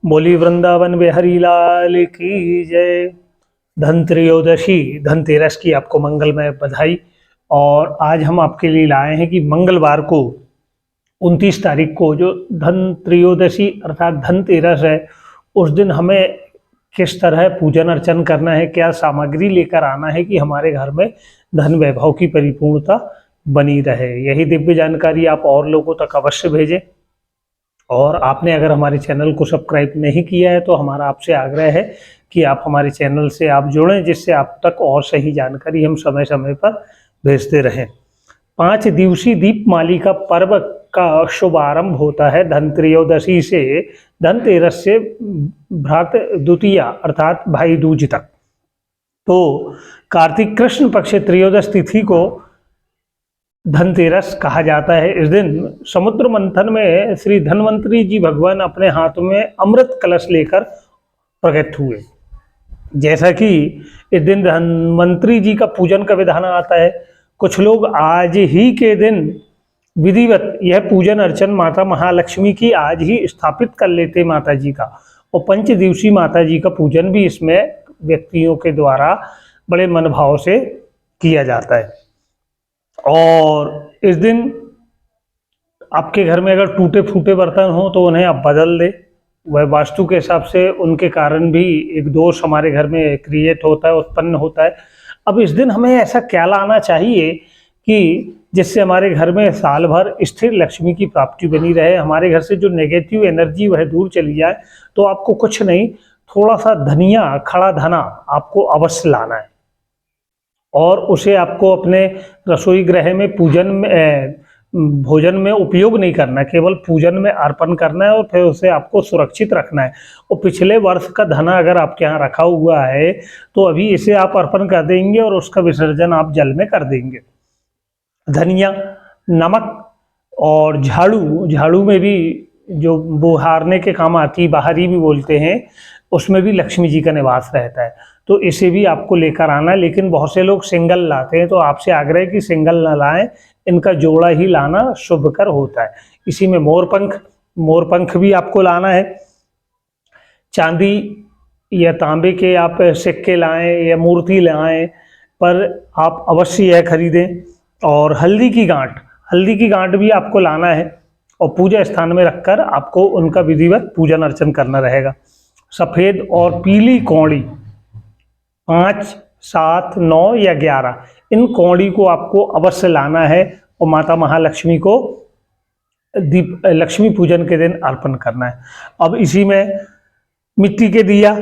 बोली वृंदावन बिहारी लाल की जय। धनत्रयोदशी धनतेरस की आपको मंगलमय बधाई। और आज हम आपके लिए लाए हैं कि मंगलवार को 29 तारीख को जो धनत्रयोदशी अर्थात धनतेरस है, उस दिन हमें किस तरह पूजन अर्चन करना है, क्या सामग्री लेकर आना है कि हमारे घर में धन वैभव की परिपूर्णता बनी रहे। यही दिव्य जानकारी आप और लोगों तक अवश्य भेजें। और आपने अगर हमारे चैनल को सब्सक्राइब नहीं किया है तो हमारा आपसे आग्रह है कि आप हमारे चैनल से आप जुड़ें, जिससे आप तक और सही जानकारी हम समय समय पर भेजते रहें। 5 दिवसीय दीपमालिका पर्व का शुभारंभ होता है धनत्रयोदशी से धनतेरस से भ्रात द्वितीया अर्थात भाई दूज तक। तो कार्तिक कृष्ण पक्ष त्रयोदश तिथि को धनतेरस कहा जाता है। इस दिन समुद्र मंथन में श्री धन्वंतरी जी भगवान अपने हाथ में अमृत कलश लेकर प्रकट हुए। जैसा कि इस दिन धन्वंतरी जी का पूजन का विधान आता है, कुछ लोग आज ही के दिन विधिवत यह पूजन अर्चन माता महालक्ष्मी की आज ही स्थापित कर लेते माता जी का। और 5 दिवसीय माता जी का पूजन भी इसमें व्यक्तियों के द्वारा बड़े मनभाव से किया जाता है। और इस दिन आपके घर में अगर टूटे फूटे बर्तन हो तो उन्हें आप बदल दें। वह वास्तु के हिसाब से उनके कारण भी एक दोष हमारे घर में क्रिएट होता है, उत्पन्न होता है। अब इस दिन हमें ऐसा क्या लाना चाहिए कि जिससे हमारे घर में साल भर स्थिर लक्ष्मी की प्राप्ति बनी रहे, हमारे घर से जो नेगेटिव एनर्जी वह दूर चली जाए। तो आपको कुछ नहीं, थोड़ा सा धनिया, खड़ा धना आपको अवश्य लाना है और उसे आपको अपने रसोई गृह में पूजन में भोजन में उपयोग नहीं करना, केवल पूजन में अर्पण करना है और फिर उसे आपको सुरक्षित रखना है। और पिछले वर्ष का धना अगर आपके यहाँ रखा हुआ है तो अभी इसे आप अर्पण कर देंगे और उसका विसर्जन आप जल में कर देंगे। धनिया, नमक और झाड़ू में भी जो बुहारने के काम आती, बाहरी भी बोलते हैं, उसमें भी लक्ष्मी जी का निवास रहता है। तो इसे भी आपको लेकर आना है। लेकिन बहुत से लोग सिंगल लाते हैं, तो आपसे आग्रह है कि सिंगल ना लाएं, इनका जोड़ा ही लाना शुभकर होता है। इसी में मोरपंख भी आपको लाना है। चांदी या तांबे के आप सिक्के लाएं या मूर्ति लाएं, पर आप अवश्य यह खरीदें। और हल्दी की गांठ भी आपको लाना है और पूजा स्थान में रखकर आपको उनका विधिवत पूजन अर्चन करना रहेगा। सफ़ेद और पीली कौड़ी 5, 7, 9 या 11 इन कौड़ी को आपको अवश्य लाना है और माता महालक्ष्मी को लक्ष्मी पूजन के दिन अर्पण करना है। अब इसी में मिट्टी के दिया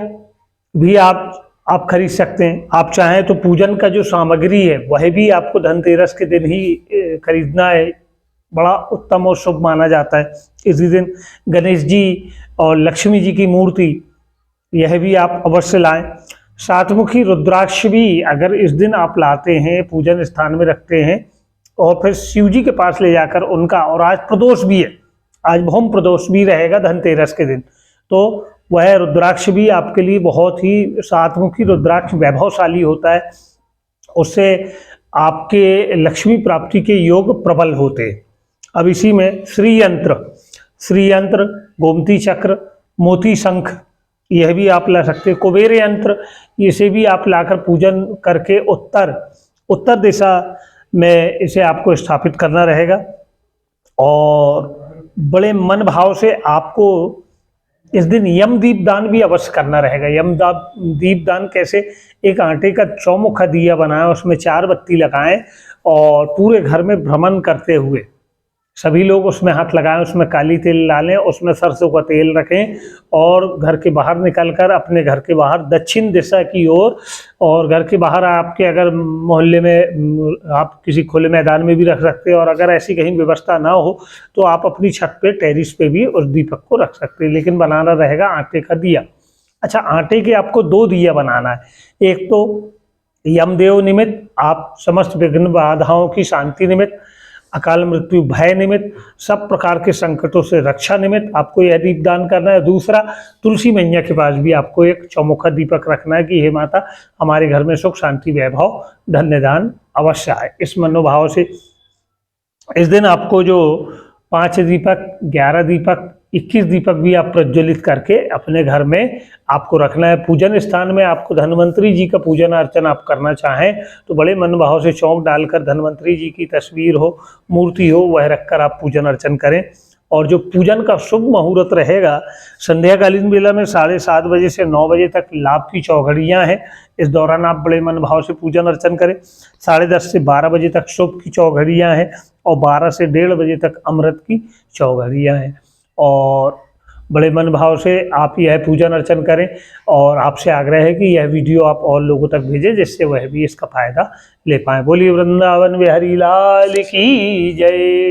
भी आप खरीद सकते हैं। आप चाहें तो पूजन का जो सामग्री है वह भी आपको धनतेरस के दिन ही खरीदना है, बड़ा उत्तम और शुभ माना जाता है। इसी दिन गणेश जी और लक्ष्मी जी की मूर्ति यह भी आप अवश्य लाएं। 7 मुखी रुद्राक्ष भी अगर इस दिन आप लाते हैं, पूजन स्थान में रखते हैं और फिर शिव जी के पास ले जाकर उनका, और आज प्रदोष भी है, आज भौम प्रदोष भी रहेगा धनतेरस के दिन, तो वह रुद्राक्ष भी आपके लिए बहुत ही, 7 मुखी रुद्राक्ष वैभवशाली होता है, उससे आपके लक्ष्मी प्राप्ति के योग प्रबल होते हैं। अब इसी में श्री यंत्र, गोमती चक्र, मोती शंख यह भी आप ला सकते हैं। कुबेर यंत्र इसे भी आप लाकर पूजन करके उत्तर दिशा में इसे आपको स्थापित करना रहेगा। और बड़े मन भाव से आपको इस दिन यम दीपदान भी अवश्य करना रहेगा। यम दीपदान कैसे? एक आटे का चौमुखा दिया बनाएं, उसमें 4 बत्ती लगाएं और पूरे घर में भ्रमण करते हुए सभी लोग उसमें हाथ लगाएं, उसमें काली तेल डालें, उसमें सरसों का तेल रखें और घर के बाहर निकलकर अपने घर के बाहर दक्षिण दिशा की ओर, और घर के बाहर आपके अगर मोहल्ले में आप किसी खुले मैदान में भी रख सकते हैं, और अगर ऐसी कहीं व्यवस्था ना हो तो आप अपनी छत पे, टेरिस पे भी उस दीपक को रख सकते हैं। लेकिन बनाना रहेगा आटे का दिया। अच्छा, आटे के आपको 2 दिया बनाना है। एक तो यमदेव निमित्त, आप समस्त विघ्न बाधाओं की शांति निमित्त, अकाल मृत्यु भय निमित्त, सब प्रकार के संकटों से रक्षा निमित्त आपको यह दीपदान करना है। दूसरा, तुलसी मैया के पास भी आपको एक चौमुखा दीपक रखना है कि हे माता, हमारे घर में सुख शांति वैभव धन्यदान अवश्य आए। इस मनोभाव से इस दिन आपको जो 5 दीपक, 11 दीपक, 21 दीपक भी आप प्रज्वलित करके अपने घर में आपको रखना है। पूजन स्थान में आपको धन्वंतरी जी का पूजन अर्चन आप करना चाहें तो बड़े मन भाव से चौंक डालकर धन्वंतरी जी की तस्वीर हो, मूर्ति हो, वह रखकर आप पूजन अर्चन करें। और जो पूजन का शुभ मुहूर्त रहेगा, संध्याकालीन बेला में 7:30 बजे से 9 बजे तक लाभ की चौघड़ियाँ हैं। इस दौरान आप बड़े मन भाव से पूजन अर्चन करें। 10:30 से 12 बजे तक शुभ की चौघड़ियाँ हैं और 12 से 1:30 बजे तक अमृत की चौघड़ियाँ हैं। और बड़े मन भाव से आप यह पूजन अर्चन करें और आपसे आग्रह है कि यह वीडियो आप और लोगों तक भेजें जिससे वह भी इसका फायदा ले पाएँ। बोलिए वृंदावन बिहारी लाल की जय।